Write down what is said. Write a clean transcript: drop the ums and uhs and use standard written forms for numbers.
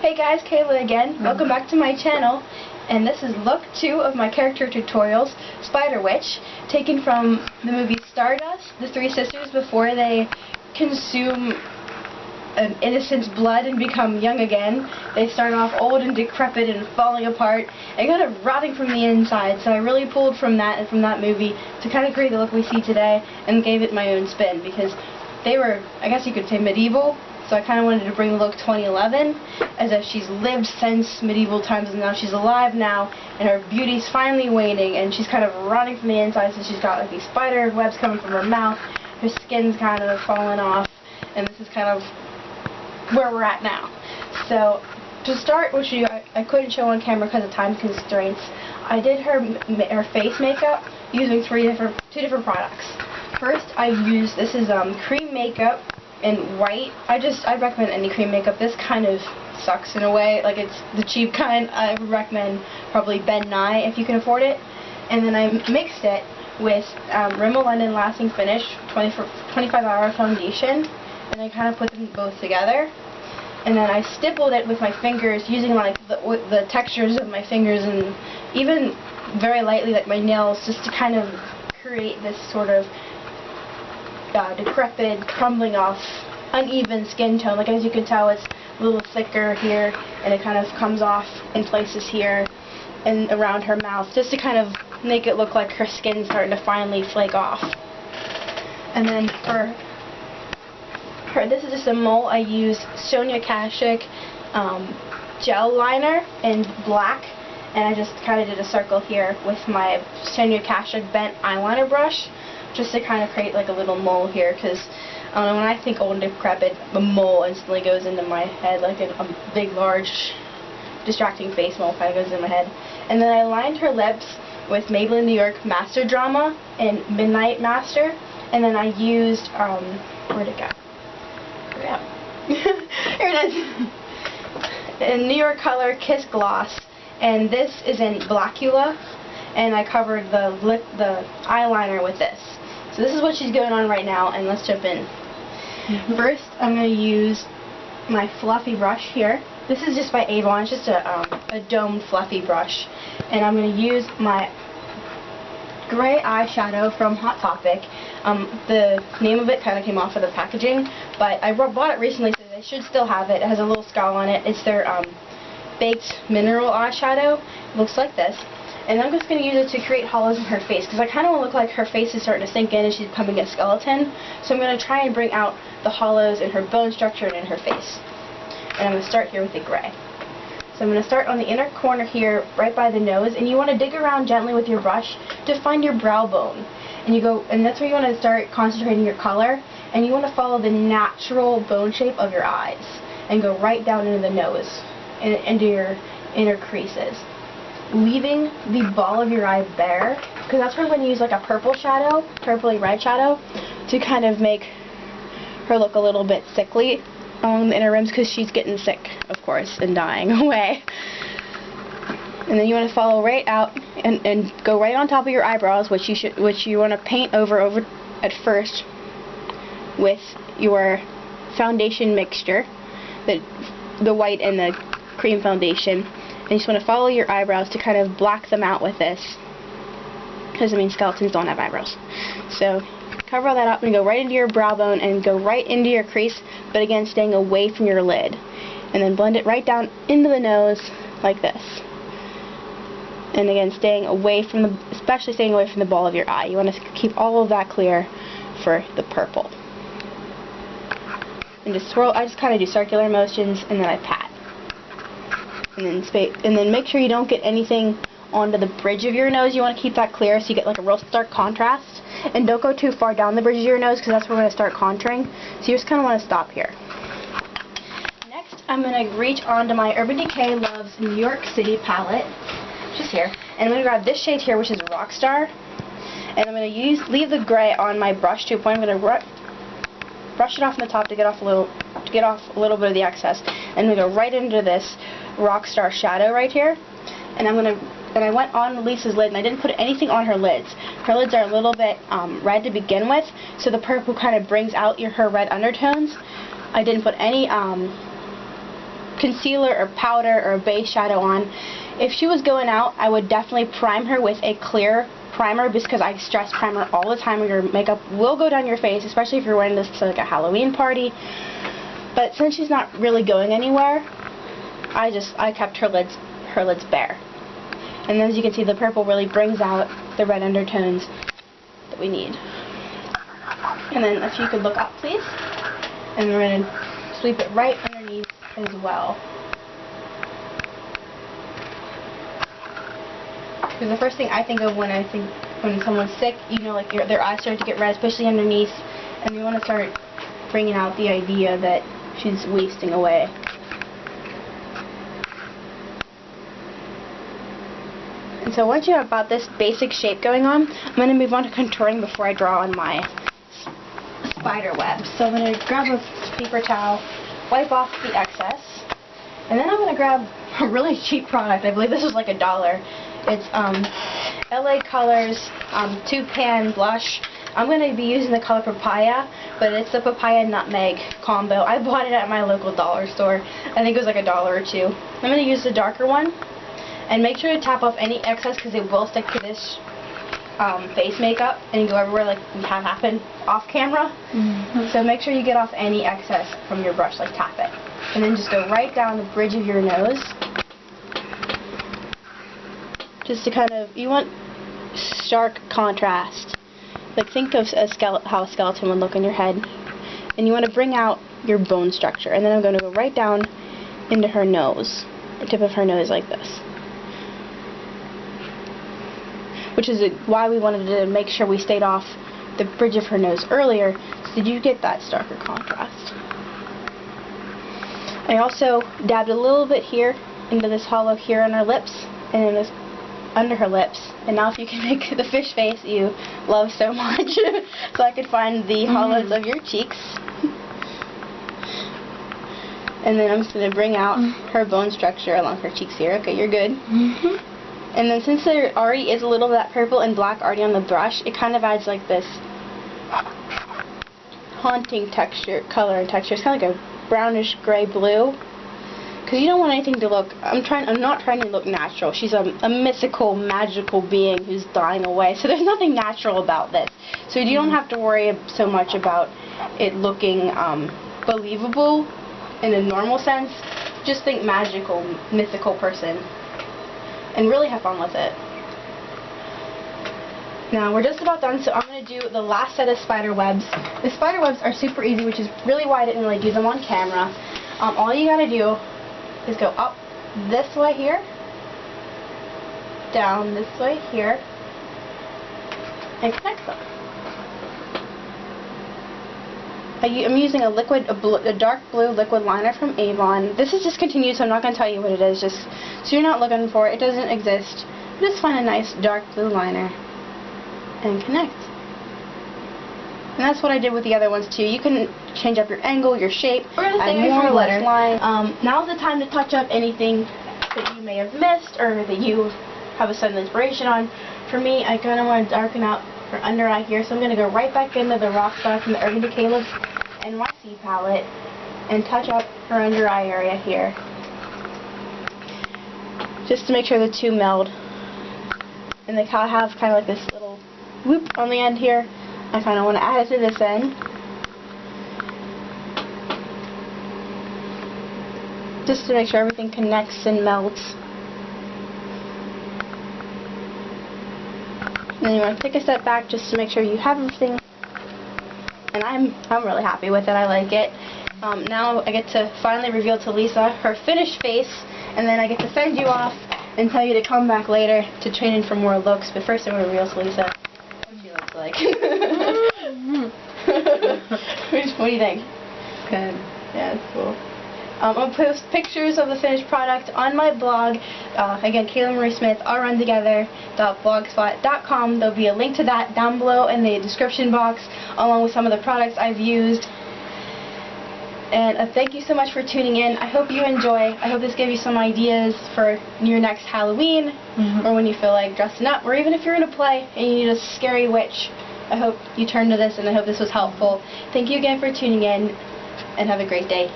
Hey guys, Kayla again. Welcome back to my channel. And this is look 2 of my character tutorials, Spider Witch, taken from the movie Stardust, the three sisters before they consume an innocent's blood and become young again. They start off old and decrepit and falling apart and kind of rotting from the inside. So I really pulled from that and from that movie to kind of create the look we see today and gave it my own spin because they were, I guess you could say, medieval. So I kind of wanted to bring the look 2011 as if she's lived since medieval times and now she's alive now and her beauty's finally waning and she's kind of rotting from the inside, so she's got like these spider webs coming from her mouth, her skin's kind of falling off, and this is kind of where we're at now. So to start, which I couldn't show on camera because of time constraints, I did her face makeup using two different products. First I used, this is cream makeup in white. I recommend any cream makeup. This kind of sucks in a way, like it's the cheap kind. I would recommend probably Ben Nye if you can afford it. And then I mixed it with Rimmel London Lasting Finish 25-hour foundation, and I kind of put them both together. And then I stippled it with my fingers using like the textures of my fingers and even very lightly like my nails, just to kind of create this sort of decrepit, crumbling off, uneven skin tone. Like as you can tell, it's a little thicker here, and it kind of comes off in places here and around her mouth, just to kind of make it look like her skin's starting to finally flake off. And then for her, this is just a mole. I use Sonia Kashuk gel liner in black, and I just kind of did a circle here with my Sonia Kashuk bent eyeliner brush, just to kind of create like a little mole here, because I don't know, when I think old and decrepit, the mole instantly goes into my head, like a big, large, distracting face mole kind of goes in my head. And then I lined her lips with Maybelline New York Master Drama and Midnight Master, and then I used, where'd it go? Here it is. In New York Color Kiss Gloss, and this is in Blackula, and I covered the eyeliner with this. So this is what she's going on right now, and let's jump in. First, I'm going to use my fluffy brush here. This is just by Avon. It's just a domed fluffy brush. And I'm going to use my gray eyeshadow from Hot Topic. The name of it kind of came off of the packaging, but I bought it recently, so they should still have it. It has a little skull on it. It's their baked mineral eyeshadow. It looks like this. And I'm just going to use it to create hollows in her face, because I kind of want to look like her face is starting to sink in and she's becoming a skeleton. So I'm going to try and bring out the hollows in her bone structure and in her face. And I'm going to start here with the gray. So I'm going to start on the inner corner here, right by the nose, and you want to dig around gently with your brush to find your brow bone. And that's where you want to start concentrating your color, and you want to follow the natural bone shape of your eyes, and go right down into the nose, and into your inner creases, leaving the ball of your eye bare, because that's where we're going to use like a purple shadow, purpley red shadow, to kind of make her look a little bit sickly along the inner rims, because she's getting sick, of course, and dying away. And then you want to follow right out and go right on top of your eyebrows, which you want to paint over at first with your foundation mixture, the white and the cream foundation. And you just want to follow your eyebrows to kind of black them out with this, because I mean skeletons don't have eyebrows. So cover all that up and go right into your brow bone and go right into your crease, but again staying away from your lid. And then blend it right down into the nose like this. And again staying away from especially staying away from the ball of your eye. You want to keep all of that clear for the purple. And just swirl. I just kind of do circular motions and then I pat. And then make sure you don't get anything onto the bridge of your nose. You want to keep that clear so you get like a real stark contrast. And don't go too far down the bridge of your nose, because that's where we're going to start contouring. So you just kind of want to stop here. Next, I'm going to reach onto my Urban Decay Loves New York City palette, just here. And I'm going to grab this shade here, which is Rockstar. And I'm going to leave the gray on my brush to a point. I'm going to brush it off from the top to get off a little bit of the excess. And I'm going to go right into this Rockstar shadow right here. And I went on Lisa's lid, and I didn't put anything on her lids. Her lids are a little bit red to begin with, so the purple kind of brings out her red undertones. I didn't put any concealer or powder or a base shadow on. If she was going out, I would definitely prime her with a clear primer, because I stress primer all the time. Your makeup will go down your face, especially if you're wearing this to like a Halloween party. But since she's not really going anywhere, I kept her lids bare. And then as you can see, the purple really brings out the red undertones that we need. And then if you could look up, please. And we're going to sweep it right underneath as well. Because the first thing I think of when someone's sick, you know, like their eyes start to get red, especially underneath, and you want to start bringing out the idea that she's wasting away. And so once you have about this basic shape going on, I'm going to move on to contouring before I draw on my spider web. So I'm going to grab a paper towel, wipe off the excess, and then I'm going to grab a really cheap product. I believe this was like $1. It's LA Colors 2-pan blush. I'm going to be using the color Papaya, but it's the Papaya Nutmeg combo. I bought it at my local dollar store. I think it was like $1 or $2. I'm going to use the darker one. And make sure to tap off any excess, because it will stick to this face makeup and go everywhere, like we have happened off camera. So make sure you get off any excess from your brush, like tap it. And then just go right down the bridge of your nose. Just to kind of, you want stark contrast. Like think of how a skeleton would look in your head. And you want to bring out your bone structure. And then I'm going to go right down into her nose, the tip of her nose like this. Which is why we wanted to make sure we stayed off the bridge of her nose earlier, so that you get that starker contrast. I also dabbed a little bit here into this hollow here on her lips, and in this under her lips. And now if you can make the fish face you love so much, so I could find the hollows of your cheeks. And then I'm just going to bring out her bone structure along her cheeks here. Okay, you're good. And then since there already is a little of that purple and black already on the brush, it kind of adds like this haunting color and texture. It's kind of like a brownish gray blue. Because you don't want anything to look, I'm not trying to look natural. She's a mythical, magical being who's dying away. So there's nothing natural about this. So you don't have to worry so much about it looking believable in a normal sense. Just think magical, mythical person. And really have fun with it. Now we're just about done, so I'm going to do the last set of spider webs. The spider webs are super easy, which is really why I didn't really do them on camera. All you got to do is go up this way here, down this way here, and connect them. I'm using a dark blue liquid liner from Avon. This is discontinued, so I'm not going to tell you what it is, just so you're not looking for it. It doesn't exist. Just find a nice dark blue liner and connect. And that's what I did with the other ones too. You can change up your angle, your shape, add more or less line. Now's the time to touch up anything that you may have missed or that you have a sudden inspiration on. For me, I kind of want to darken out her under eye here, so I'm going to go right back into the Rockstar from the Urban Decay Looks NYC palette and touch up her under eye area here, just to make sure the two meld. And they have kind of like this little whoop on the end here. I kind of want to add it to this end, just to make sure everything connects and melts. And then you want to take a step back just to make sure you have everything. And I'm really happy with it. I like it. Now I get to finally reveal to Lisa her finished face, and then I get to send you off and tell you to come back later to train in for more looks. But first I'm going to reveal to Lisa what she looks like. What do you think? Good. Yeah, it's cool. I'll post pictures of the finished product on my blog. Again, Kayla Marie Smith, allruntogether.blogspot.com. There'll be a link to that down below in the description box, along with some of the products I've used. And thank you so much for tuning in. I hope you enjoy. I hope this gave you some ideas for your next Halloween, or when you feel like dressing up, or even if you're in a play and you need a scary witch. I hope you turn to this, and I hope this was helpful. Thank you again for tuning in, and have a great day.